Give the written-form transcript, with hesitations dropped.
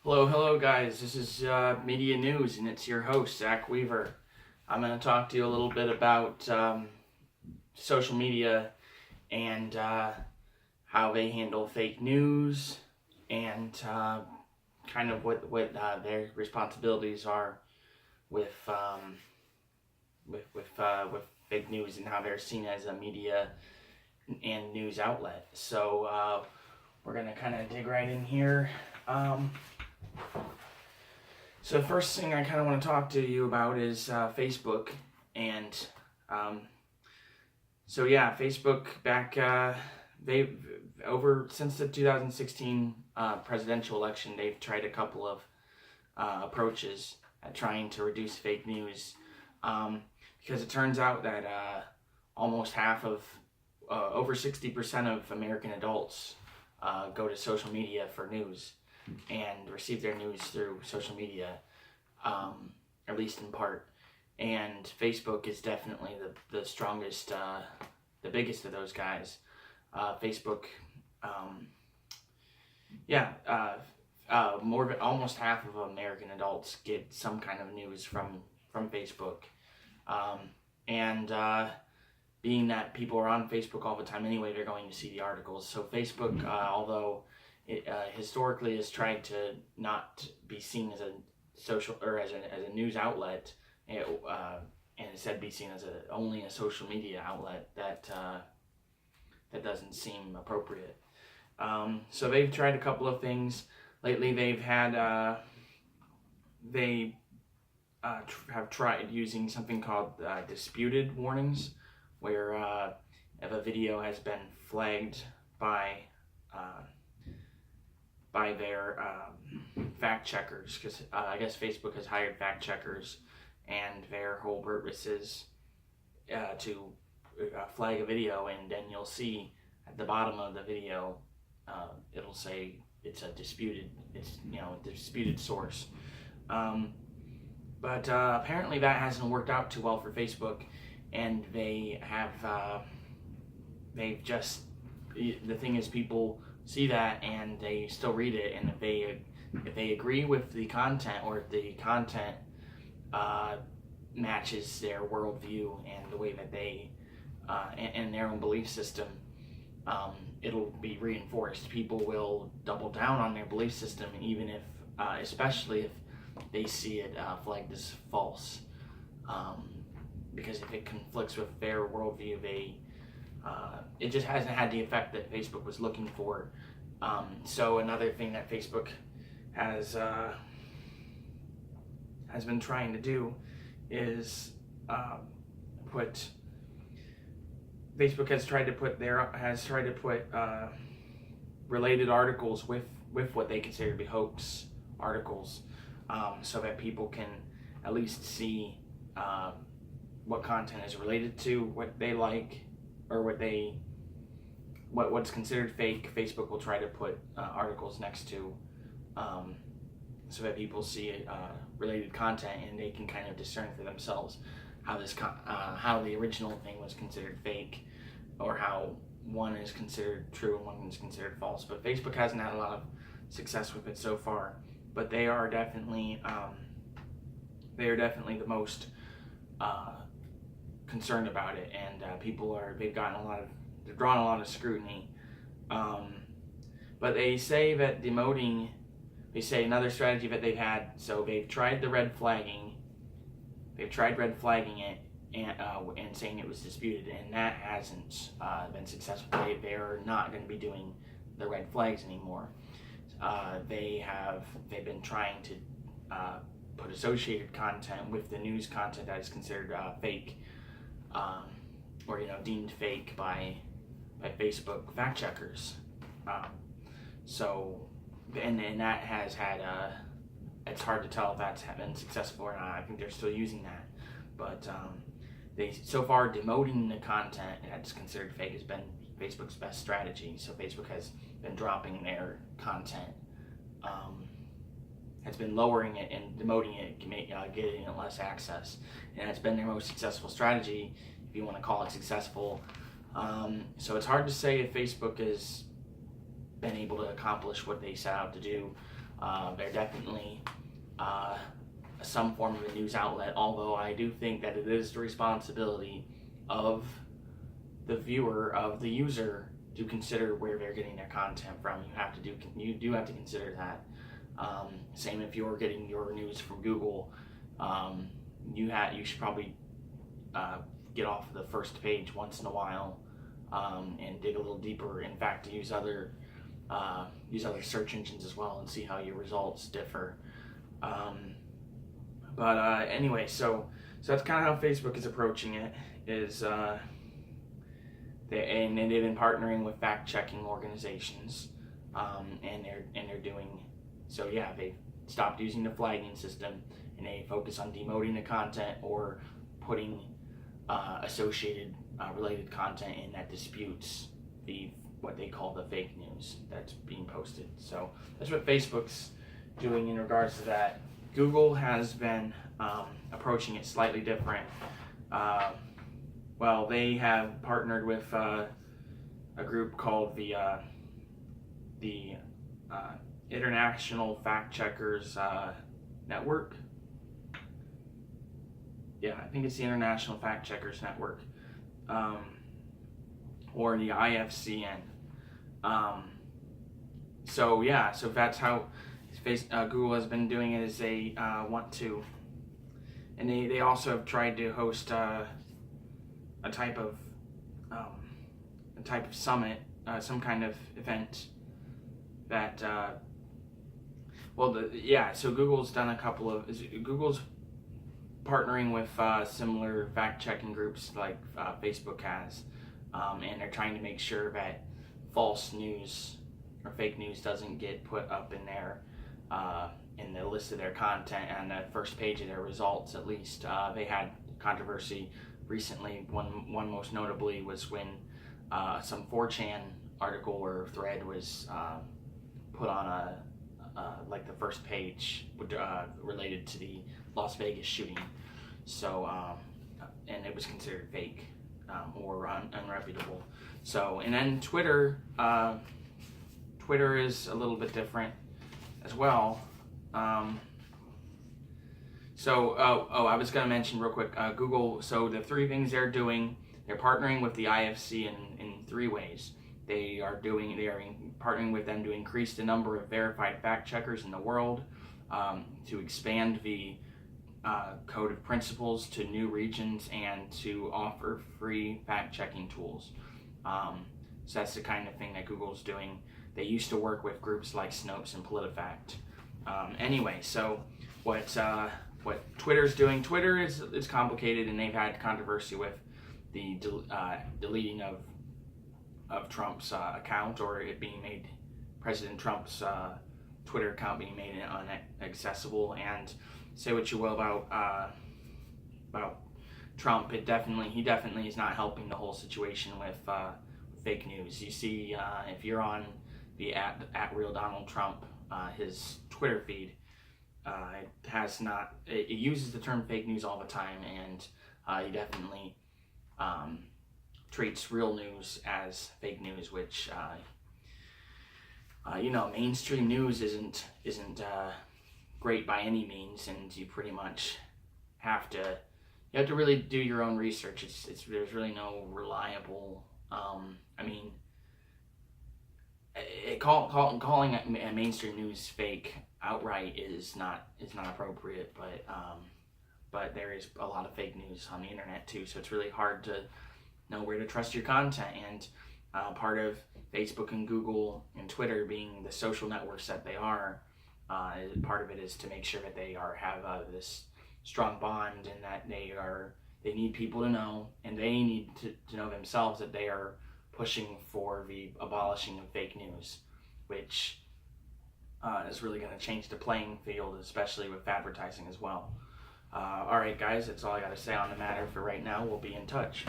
Hello guys. This is Media News, and it's your host, Zach Weaver. I'm going to talk to you a little bit about social media and how they handle fake news and kind of what their responsibilities are with with fake news and how they're seen as a media and news outlet. So we're going to kind of dig right in here. So the first thing I kind of want to talk to you about is Facebook, and Facebook back they've over since the 2016 presidential election, they've tried a couple of approaches at trying to reduce fake news, because it turns out that almost half of over 60% of American adults go to social media for news and receive their news through social media, at least in part. And Facebook is definitely the strongest, the biggest of those guys. Facebook, almost half of American adults get some kind of news from Facebook, and being that people are on Facebook all the time anyway, they're going to see the articles. So Facebook, although it historically has tried to not be seen as a social or as a news outlet, and instead be seen as only a social media outlet, that doesn't seem appropriate. So they've tried a couple of things lately. They've had have tried using something called disputed warnings, where if a video has been flagged by their fact checkers, because I guess Facebook has hired fact checkers, and their whole purpose is to flag a video, and then you'll see at the bottom of the video it'll say it's a disputed source. But apparently that hasn't worked out too well for Facebook, and they have they've just, the thing is, people see that and they still read it, and if they agree with the content, or if the content matches their worldview and the way that they and their own belief system, it'll be reinforced. People will double down on their belief system, even if especially if they see it flagged as false, because if it conflicts with their worldview, it just hasn't had the effect that Facebook was looking for. So another thing that Facebook has been trying to do is Facebook has tried to put related articles with what they consider to be hoax articles, so that people can at least see what content is related to what they like, or what's considered fake. Facebook will try to put articles next to, so that people see related content, and they can kind of discern for themselves how the original thing was considered fake, or how one is considered true and one is considered false. But Facebook hasn't had a lot of success with it so far. But they are definitely the most concerned about it, and they've drawn a lot of scrutiny. But they say that another strategy that they've had. So they've tried red flagging it, and saying it was disputed, and that hasn't been successful. They're not going to be doing the red flags anymore. They've been trying to put associated content with the news content that is considered fake, or deemed fake by Facebook fact checkers. And that has had it's hard to tell if that's been successful or not. I think they're still using that, but they so far demoting the content that's considered fake has been Facebook's best strategy. So Facebook has been dropping their content, has been lowering it and demoting it, getting it less access, and that's been their most successful strategy, if you want to call it successful. So it's hard to say if Facebook has been able to accomplish what they set out to do. They're definitely some form of a news outlet, although I do think that it is the responsibility of the viewer, of the user, to consider where they're getting their content from. You do have to consider that. Same if you're getting your news from Google, you should probably get off the first page once in a while and dig a little deeper. In fact, use other search engines as well and see how your results differ. Anyway, so that's kind of how Facebook is approaching it. They've been partnering with fact-checking organizations, and they're doing so. Yeah, they stopped using the flagging system, and they focus on demoting the content or putting associated related content in that disputes what they call the fake news that's being posted. So that's what Facebook's doing in regards to that. Google has been approaching it slightly different. They have partnered with a group called the International Fact Checkers Network. Yeah, I think it's the International Fact Checkers Network, or the IFCN. So that's how Google has been doing it. Is they want to, and they also have tried to host a type of summit, some kind of event that. So Google's done a couple of. Google's partnering with similar fact-checking groups like Facebook has, and they're trying to make sure that false news or fake news doesn't get put up in in the list of their content on the first page of their results. At least they had controversy recently. One most notably was when some 4chan article or thread was put on the first page related to the Las Vegas shooting. So and it was considered fake or unreputable. So, and then Twitter is a little bit different as well. I was going to mention real quick, Google. So the three things they're doing, they're partnering with the IFC in three ways. They are partnering with them to increase the number of verified fact checkers in the world, to expand the code of principles to new regions, and to offer free fact checking tools. So that's the kind of thing that Google's doing. They used to work with groups like Snopes and PolitiFact. So what Twitter's doing, Twitter is complicated, and they've had controversy with the deleting of Trump's account, or it being made, President Trump's Twitter account being made inaccessible. And say what you will about Trump, he definitely is not helping the whole situation with fake news. You see, if you're on the at real Donald Trump, his Twitter feed, it uses the term fake news all the time, and he definitely treats real news as fake news, which mainstream news isn't great by any means, and you pretty much have to really do your own research. There's really no reliable. Calling mainstream news fake outright is not appropriate, but there is a lot of fake news on the internet too, so it's really hard to know where to trust your content. And part of Facebook and Google and Twitter being the social networks that they are, part of it is to make sure that they have this strong bond, and that they need people to know, and they need to know themselves that they are pushing for the abolishing of fake news, which is really going to change the playing field, especially with advertising as well. All right, guys, that's all I got to say on the matter for right now. We'll be in touch.